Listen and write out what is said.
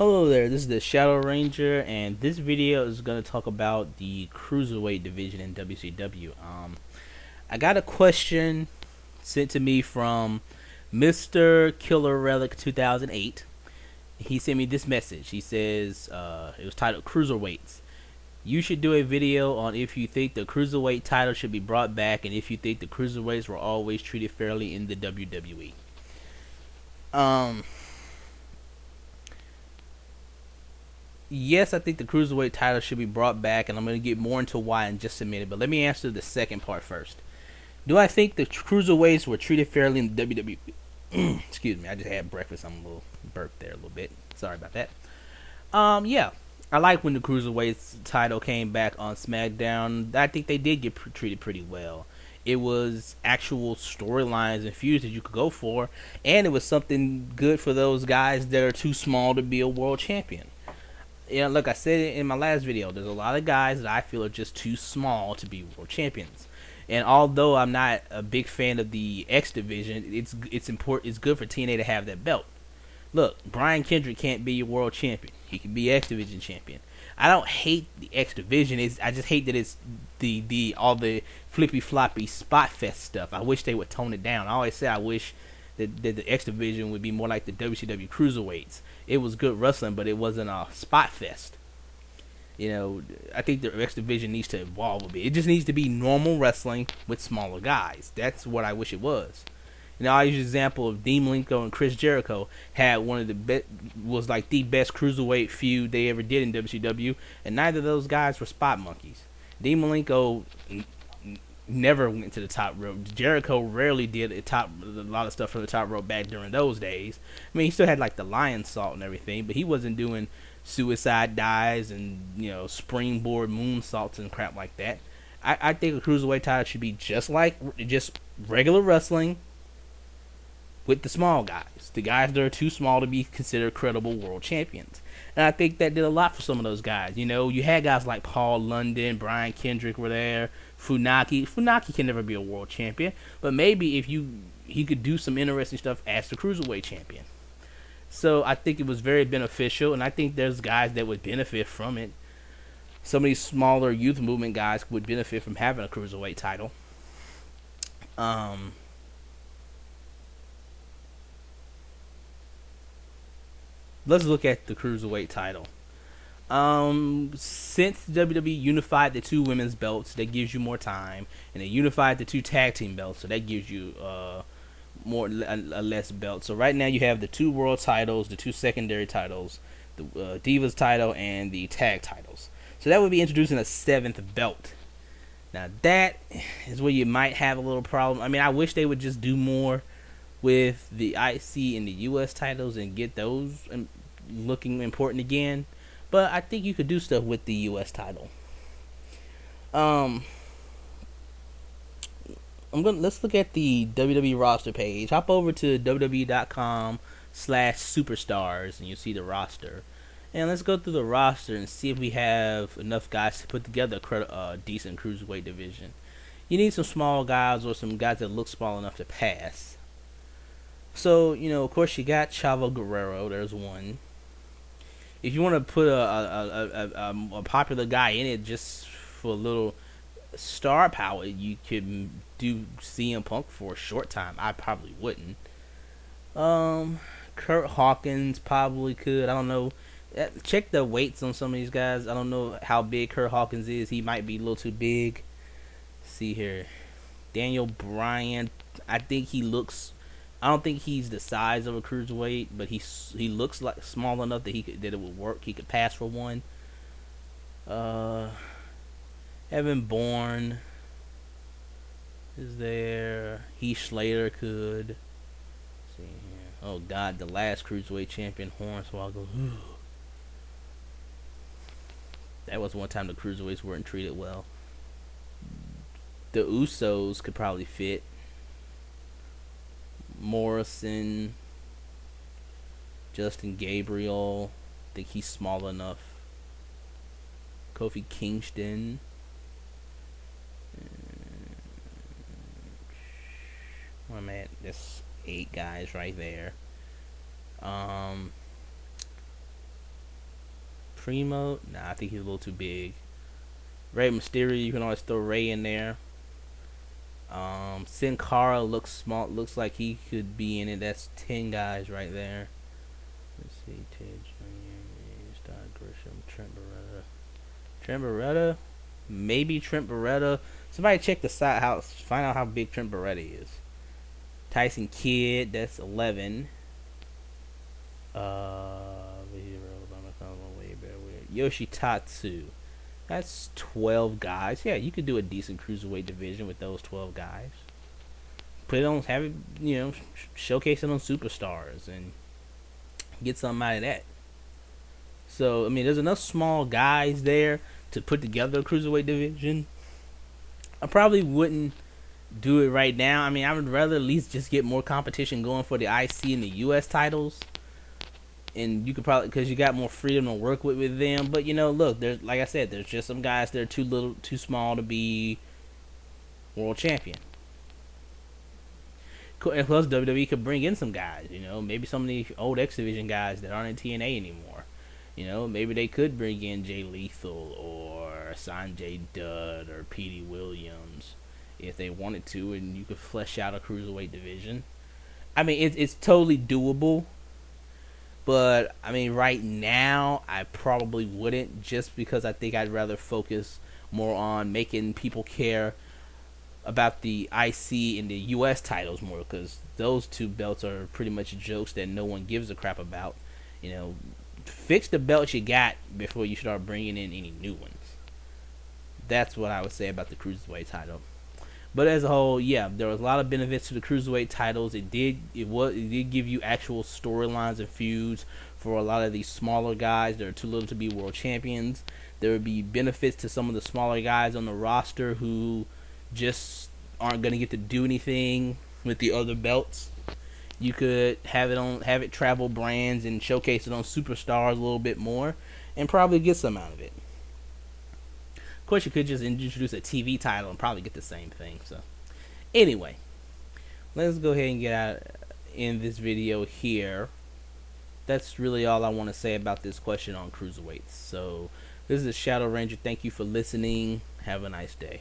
Hello there, this is the Shadow Ranger, and this video is going to talk about the Cruiserweight division in WCW. I got a question sent to me from Mr. Killer Relic 2008. He sent me this message. He says, it was titled Cruiserweights. You should do a video on if you think the Cruiserweight title should be brought back and if you think the Cruiserweights were always treated fairly in the WWE. Yes, I think the Cruiserweight title should be brought back, and I'm going to get more into why in just a minute. But let me answer the second part first. Do I think the Cruiserweights were treated fairly in the WWE? Excuse me, I just had breakfast. I'm a little burped there a little bit. Sorry about that. Yeah. I like when the Cruiserweights title came back on SmackDown. I think they did get treated pretty well. It was actual storylines and feuds that you could go for, and it was something good for those guys that are too small to be a world champion. Yeah, look, I said it in my last video. There's a lot of guys that I feel are just too small to be world champions. And although I'm not a big fan of the X division, it's important. It's good for TNA to have that belt. Look, Brian Kendrick can't be your world champion. He can be X division champion. I don't hate the X division. I just hate that it's the all the flippy floppy spot fest stuff. I wish they would tone it down. I always say I wish that the X division would be more like the WCW Cruiserweights. It was good wrestling, but it wasn't a spot fest. You know, I think the X division needs to evolve a bit. It just needs to be normal wrestling with smaller guys. That's what I wish it was. You know, I use the example of Dean Malenko and Chris Jericho had one of the was like the best cruiserweight feud they ever did in WCW, and neither of those guys were spot monkeys. Dean Malenko never went to the top rope. Jericho rarely did a lot of stuff from the top rope back during those days. I mean, he still had like the lion salt and everything, but he wasn't doing suicide dives and, you know, springboard moonsaults and crap like that. I think a cruiserweight title should be just regular wrestling with the small guys, the guys that are too small to be considered credible world champions. And I think that did a lot for some of those guys. You know, you had guys like Paul London, Brian Kendrick were there, Funaki. Funaki can never be a world champion, but maybe if he could do some interesting stuff as the cruiserweight champion. So I think it was very beneficial, and I think there's guys that would benefit from it. Some of these smaller youth movement guys would benefit from having a cruiserweight title. Let's look at the cruiserweight title. Since WWE unified the two women's belts, that gives you more time, and they unified the two tag team belts, so that gives you a less belt. So right now you have the two world titles, the two secondary titles, the Divas title, and the tag titles. So that would be introducing a seventh belt. Now that is where you might have a little problem. I mean, I wish they would just do more with the IC and the US titles and get those looking important again. But I think you could do stuff with the US title. Let's look at the WWE roster page. Hop over to www.com/superstars and you'll see the roster. And let's go through the roster and see if we have enough guys to put together a decent cruiserweight division. You need some small guys or some guys that look small enough to pass. So, you know, of course, you got Chavo Guerrero. There's one. If you want to put a popular guy in it just for a little star power, you could do CM Punk for a short time. I probably wouldn't. Kurt Hawkins probably could. I don't know. Check the weights on some of these guys. I don't know how big Kurt Hawkins is. He might be a little too big. Let's see here. Daniel Bryan. I don't think he's the size of a cruiserweight, but he looks like small enough that it would work. He could pass for one. Evan Bourne is there. Heath Slater could. Let's see here. Oh God, the last cruiserweight champion, Hornswoggle. That was one time the cruiserweights weren't treated well. The Usos could probably fit. Morrison, Justin Gabriel, I think he's small enough. Kofi Kingston. Where am I at? That's 8 guys right there. Primo, nah, I think he's a little too big. Rey Mysterio, you can always throw Rey in there. Sin Cara looks small. Looks like he could be in it. That's 10 guys right there. Let's see, Ted Jr., Star Grisham, Trent Beretta. Trent Beretta? Maybe Trent Beretta. Somebody check the side house. Find out how big Trent Beretta is. Tyson Kidd, that's 11. Yoshitatsu, that's 12 guys. Yeah, you could do a decent cruiserweight division with those 12 guys. Put it on, have it, showcase it on superstars and get something out of that. So, I mean, there's enough small guys there to put together a cruiserweight division. I probably wouldn't do it right now. I mean, I would rather at least just get more competition going for the IC and the US titles. And you could probably, because you got more freedom to work with them. But, look, there's, like I said, there's just some guys that are too small to be world champion. And plus, WWE could bring in some guys, maybe some of the old X Division guys that aren't in TNA anymore. Maybe they could bring in Jay Lethal or Sanjay Dutt or Petey Williams if they wanted to, and you could flesh out a cruiserweight division. I mean, it's totally doable. But, I mean, right now, I probably wouldn't, just because I think I'd rather focus more on making people care about the IC and the US titles more, because those two belts are pretty much jokes that no one gives a crap about. Fix the belts you got before you start bringing in any new ones. That's what I would say about the Cruiserweight title. But as a whole, yeah, there was a lot of benefits to the Cruiserweight titles. It did give you actual storylines and feuds for a lot of these smaller guys that are too little to be world champions. There would be benefits to some of the smaller guys on the roster who just aren't going to get to do anything with the other belts. You could have it travel brands and showcase it on superstars a little bit more and probably get some out of it. Of course, you could just introduce a TV title and probably get the same thing. So, anyway, let's go ahead and get out in this video here. That's really all I want to say about this question on cruiserweights. So, this is Shadow Ranger. Thank you for listening. Have a nice day.